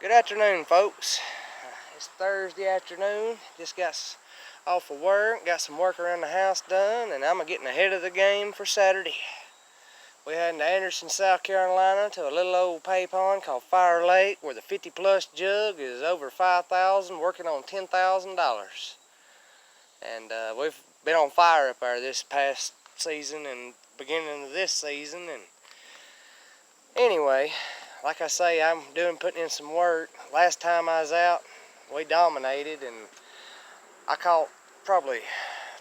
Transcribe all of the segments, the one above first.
Good afternoon, folks. It's Thursday afternoon. Just got off of work, got some work around the house done, and I'm getting ahead of the game for Saturday. We heading to Anderson, South Carolina to a little old pay pond called Fire Lake where the 50-plus jug is over $5,000, working on $10,000. And we've been on fire up there this past season and beginning of this season. And anyway, like I say, I'm putting in some work. Last time I was out, we dominated, and I caught probably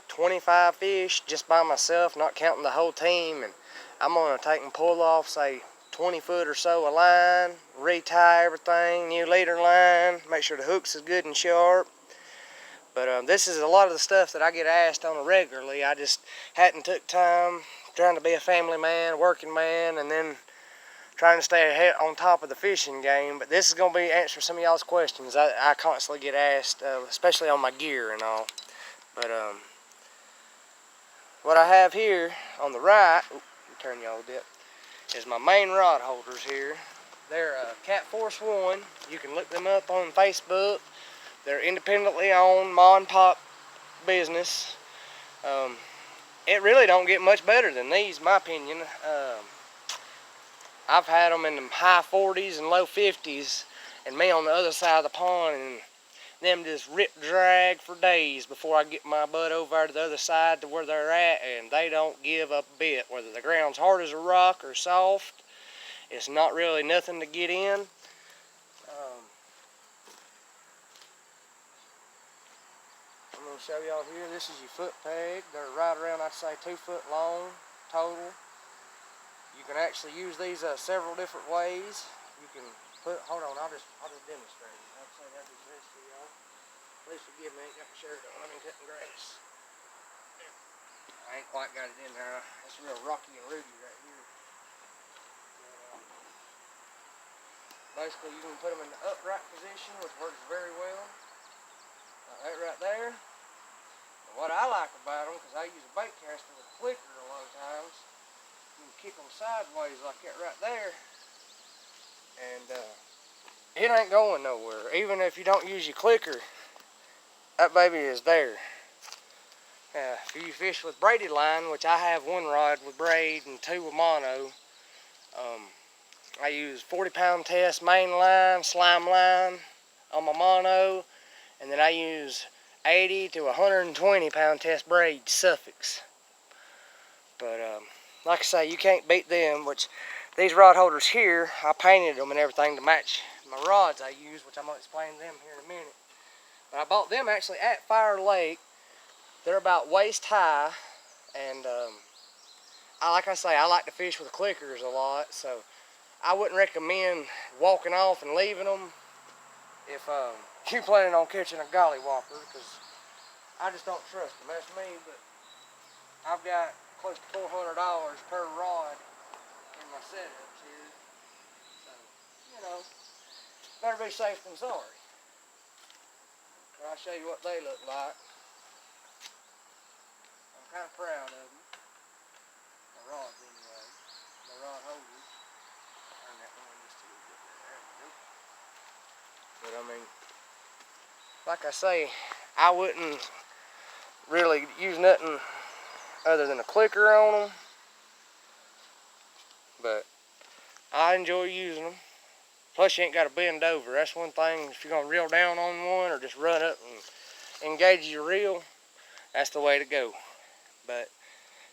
25 fish just by myself, not counting the whole team. And I'm gonna take and pull off, say, 20 foot or so of line, retie everything, new leader line, make sure the hooks is good and sharp. But this is a lot of the stuff that I get asked on regularly. I just hadn't took time, trying to be a family man, working man, and then trying to stay ahead on top of the fishing game. But this is going to be answering some of y'all's questions. I constantly get asked, especially on my gear and all. But what I have here on the right, turn y'all a bit, is my main rod holders here. They're Cat Force 1. You can look them up on Facebook. They're independently owned, mom and pop business. It really don't get much better than these, in my opinion. I've had them in the high 40s and low 50s, and me on the other side of the pond, and them just rip drag for days before I get my butt over to the other side to where they're at, and they don't give a bit. Whether the ground's hard as a rock or soft, it's not really nothing to get in. I'm going to show y'all here. This is your foot peg. They're right around, I'd say, 2 foot long total. You can actually use these several different ways. You can put, hold on, I'll just demonstrate it. I'd say that'd be best for y'all. Please forgive me, I ain't got my shirt on. I've been cutting grass. I ain't quite got it in there. It's real rocky and rooty right here. Basically, you can put them in the upright position, which works very well. That right there. And what I like about them, because I use a bait caster with a flicker a lot of times, you can kick them sideways like that right there, and it ain't going nowhere. Even if you don't use your clicker, that baby is there. If you fish with braided line, which I have one rod with braid and 2 with mono, I use 40-pound test main line, slime line on my mono, and then I use 80 to 120-pound test braid suffix. But like I say, you can't beat them, which these rod holders here, I painted them and everything to match my rods I use, which I'm going to explain them here in a minute. But I bought them actually at Fire Lake. They're about waist high, and like I say, I like to fish with clickers a lot, so I wouldn't recommend walking off and leaving them if you're planning on catching a gollywalker, because I just don't trust them. That's me, but I've got close to $400 per rod in my setups here, so, you know, better be safe than sorry. But I'll show you what they look like. I'm kind of proud of them. My rods, anyway. My rod holders. Turn that one just a little bit. There we go. But I mean, like I say, I wouldn't really use nothing other than a clicker on them, but I enjoy using them. Plus, you ain't got to bend over. That's one thing. If you're going to reel down on one or just run up and engage your reel, that's the way to go. But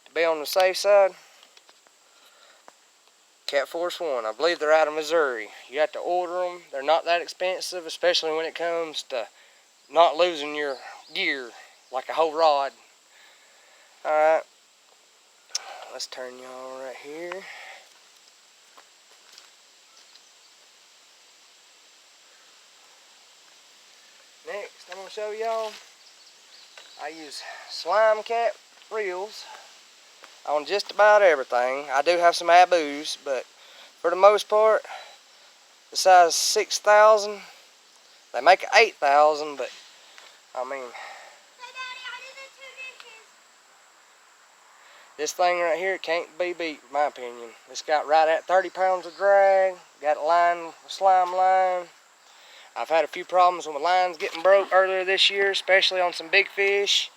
to be on the safe side, Cat Force 1. I believe they're out of Missouri. You have to order them. They're not that expensive, especially when it comes to not losing your gear like a whole rod. Alright, let's turn y'all right here. Next, I'm going to show y'all, I use slime cat reels on just about everything. I do have some Abus, but for the most part, the size 6,000, they make 8,000, but I mean, this thing right here can't be beat, in my opinion. It's got right at 30 pounds of drag, got a line, a slime line. I've had a few problems with my lines getting broke earlier this year, especially on some big fish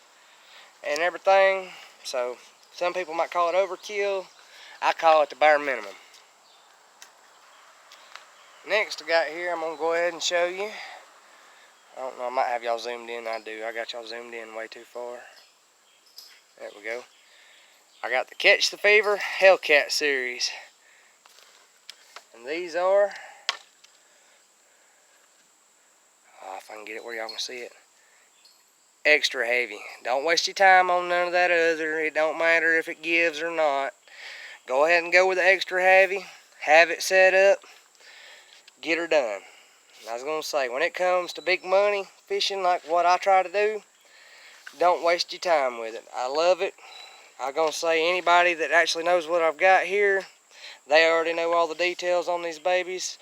and everything. So some people might call it overkill. I call it the bare minimum. Next I got here, I'm going to go ahead and show you. I don't know, I might have y'all zoomed in. I do. I got y'all zoomed in way too far. There we go. I got the Catch the Fever Hellcat series. And these are, if I can get it where y'all can see it, extra heavy. Don't waste your time on none of that other. It don't matter if it gives or not. Go ahead and go with the extra heavy. Have it set up. Get her done. I was going to say, when it comes to big money fishing like what I try to do, don't waste your time with it. I love it. I'm going to say anybody that actually knows what I've got here, they already know all the details on these babies.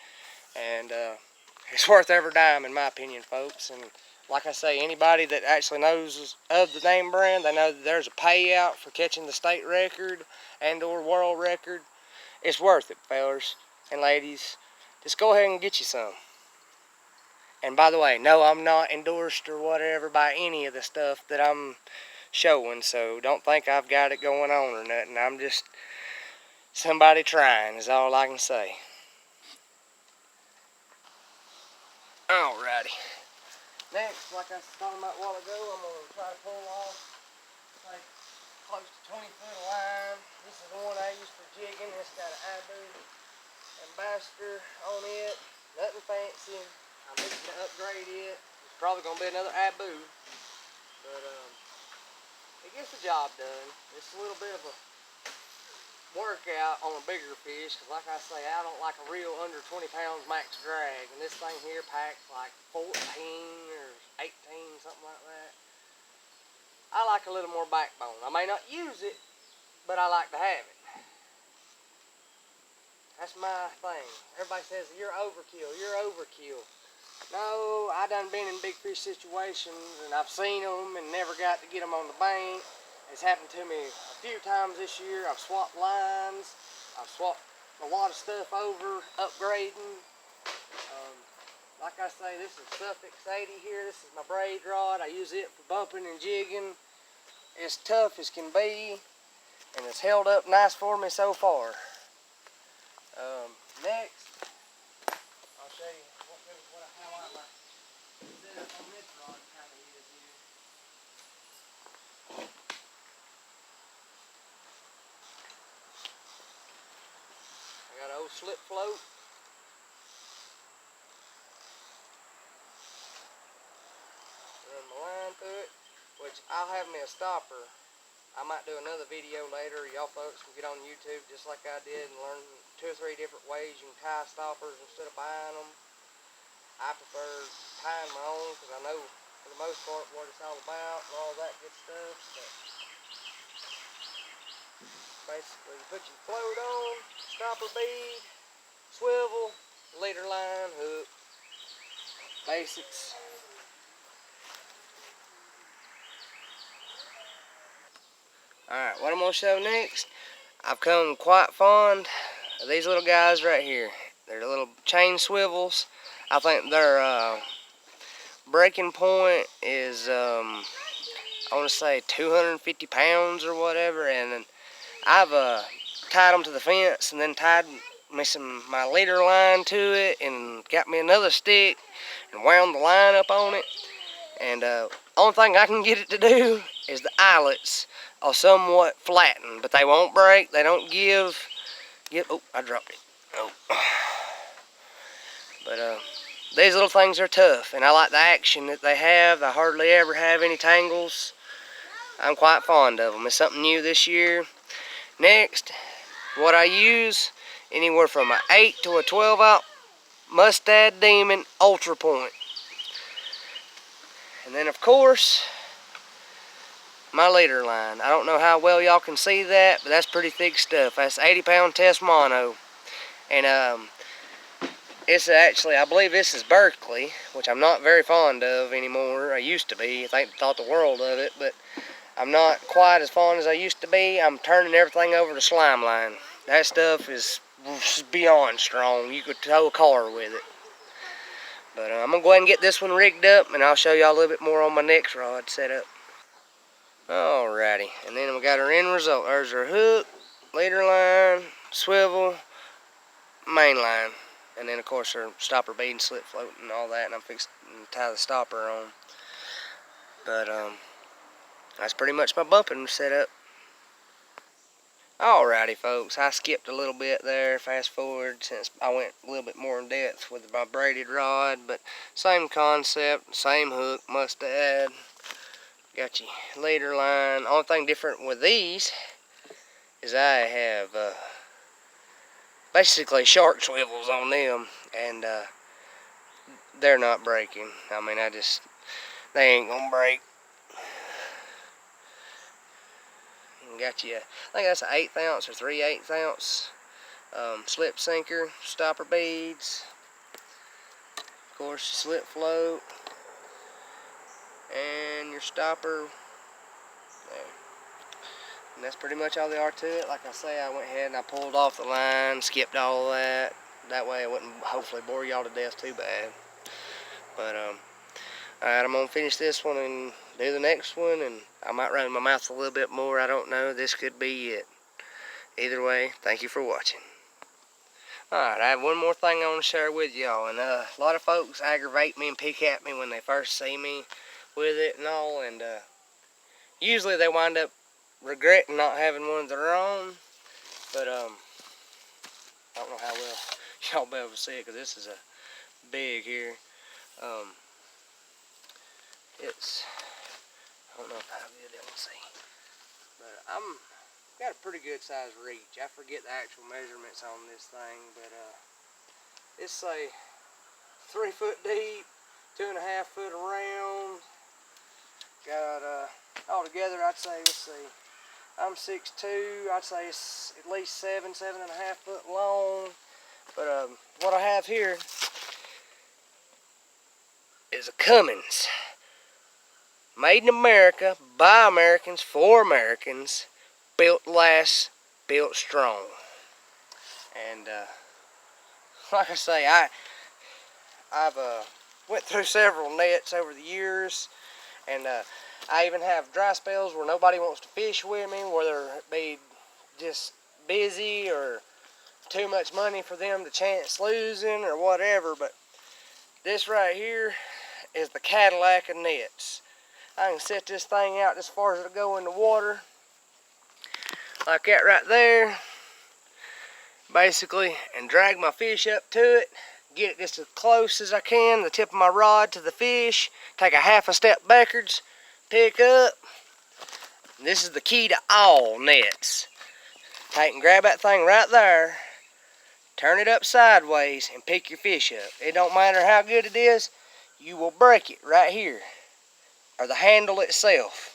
And it's worth every dime in my opinion, folks. And like I say, anybody that actually knows of the name brand, they know that there's a payout for catching the state record and or world record. It's worth it, fellas and ladies. Just go ahead and get you some. And by the way, no, I'm not endorsed or whatever by any of the stuff that I'm showing, so don't think I've got it going on or nothing. I'm just somebody trying is all I can say. Alrighty. Next, like I was talking about a while ago, I'm going to try to pull off like close to 20 foot of line. This is the one I use for jigging. It's got an Abu ambassador on it. Nothing fancy. I'm looking to upgrade it. It's probably going to be another Abu. But it gets the job done. It's a little bit of a workout on a bigger fish, because like I say, I don't like a real under 20 pounds max drag, and this thing here packs like 14 or 18, something like that. I like a little more backbone. I may not use it, but I like to have it. That's my thing. Everybody says, you're overkill, you're overkill. No, I done been in big fish situations, and I've seen them and never got to get them on the bank. It's happened to me a few times this year. I've swapped lines. I've swapped a lot of stuff over, upgrading. Like I say, this is Suffix 80 here. This is my braid rod. I use it for bumping and jigging. It's tough as can be, and it's held up nice for me so far. Next, I'll show you how I like set up on this rod kind of is here. I got an old slip float. Run my line through it, which I'll have me a stopper. I might do another video later. Y'all folks can get on YouTube just like I did and learn 2 or 3 different ways you can tie stoppers instead of buying them. I prefer tying my own because I know for the most part what it's all about and all that good stuff. But basically, you put your float on, stopper bead, swivel, leader line, hook. Basics. Alright, what I'm going to show next, I've come quite fond of these little guys right here. They're the little chain swivels. I think their breaking point is, I want to say 250 pounds or whatever, and I've tied them to the fence and then tied me my leader line to it and got me another stick and wound the line up on it. And only thing I can get it to do is the eyelets are somewhat flattened, but they won't break. They don't give. Oh, I dropped it. Oh. But these little things are tough, and I like the action that they have. I hardly ever have any tangles. I'm quite fond of them. It's something new this year. Next, what I use, anywhere from an 8 to a 12 out Mustad Demon Ultra Point. And then, of course, my leader line. I don't know how well y'all can see that, but that's pretty thick stuff. That's 80-pound test mono. And it's actually, I believe this is Berkeley, which I'm not very fond of anymore. I used to be. I thought the world of it, but I'm not quite as fond as I used to be. I'm turning everything over to slime line. That stuff is beyond strong. You could tow a car with it. But I'm going to go ahead and get this one rigged up, and I'll show y'all a little bit more on my next rod setup. Alrighty, and then we got our end result. There's our hook, leader line, swivel, main line, and then of course our stopper bead and slip float and all that, and I'm fixing to tie the stopper on. But that's pretty much my bumping setup. Alrighty folks, I skipped a little bit there, fast forward, since I went a little bit more in depth with my braided rod, but same concept, same hook, mustad, got your leader line. Only thing different with these is I have basically shark swivels on them, and they're not breaking. I mean, they ain't gonna break. Got you, I think that's an 1/8 ounce or 3/8 ounce slip sinker, stopper beads, of course slip float, and your stopper there. And that's pretty much all there are to it. Like I say, I went ahead and I pulled off the line, skipped all that. That way I wouldn't hopefully bore y'all to death too bad. But alright, I'm gonna finish this one and do the next one, and I might run my mouth a little bit more. I don't know. This could be it. Either way, thank you for watching. Alright, I have one more thing I want to share with y'all, and a lot of folks aggravate me and pick at me when they first see me with it and all, and usually they wind up regretting not having one of their own. But I don't know how well y'all be able to see it, because this is a big here. It's, I don't know how good they will see, but I'm got a pretty good size reach. I forget the actual measurements on this thing, but it's a 3 foot deep, 2.5 foot around. Got altogether, I'd say, let's see, I'm 6'2", I'd say it's at least 7.5 foot long. But what I have here is a Cummins, made in America, by Americans, for Americans, built to last, built strong. And like I say, I've went through several nets over the years, and I even have dry spells where nobody wants to fish with me, whether it be just busy or too much money for them to chance losing or whatever. But this right here is the Cadillac of Nets. I can set this thing out as far as it'll go in the water, like that right there, basically, and drag my fish up to it, get it just as close as I can, the tip of my rod to the fish, take a half a step backwards, pick up. This is the key to all nets. Take and grab that thing right there, turn it up sideways, and pick your fish up. It don't matter how good it is, you will break it right here, or the handle itself.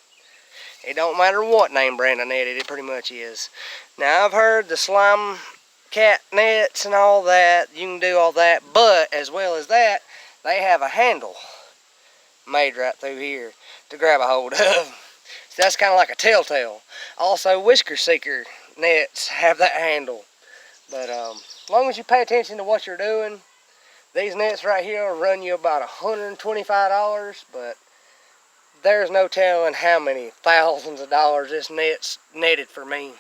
It don't matter what name brand of net it pretty much is. Now, I've heard the slime cat nets and all that, you can do all that, but as well as that, they have a handle made right through here to grab a hold of. So that's kind of like a telltale. Also, whisker seeker nets have that handle. But as long as you pay attention to what you're doing, these nets right here will run you about $125, but there's no telling how many thousands of dollars this net's netted for me.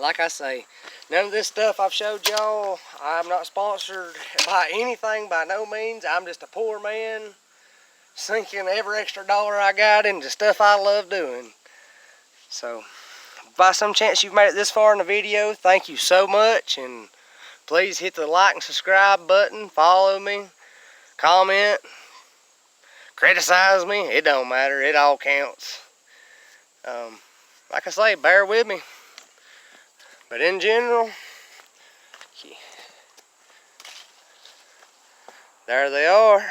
Like I say, none of this stuff I've showed y'all, I'm not sponsored by anything by no means. I'm just a poor man sinking every extra dollar I got into stuff I love doing. So, if by some chance you've made it this far in the video, thank you so much, and please hit the like and subscribe button, follow me, comment, criticize me, it don't matter, it all counts. Like I say, bear with me. But in general, there they are,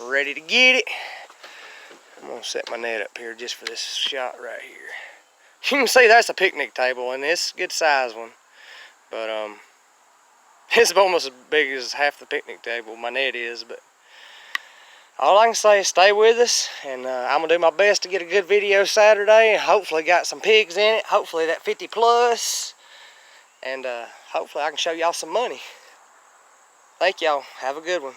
ready to get it. I'm going to set my net up here just for this shot right here. You can see that's a picnic table, and it's a good size one. But it's almost as big as half the picnic table, my net is. But all I can say is stay with us, and I'm going to do my best to get a good video Saturday. Hopefully got some pigs in it, hopefully that 50 plus, and hopefully I can show y'all some money. Thank y'all. Have a good one.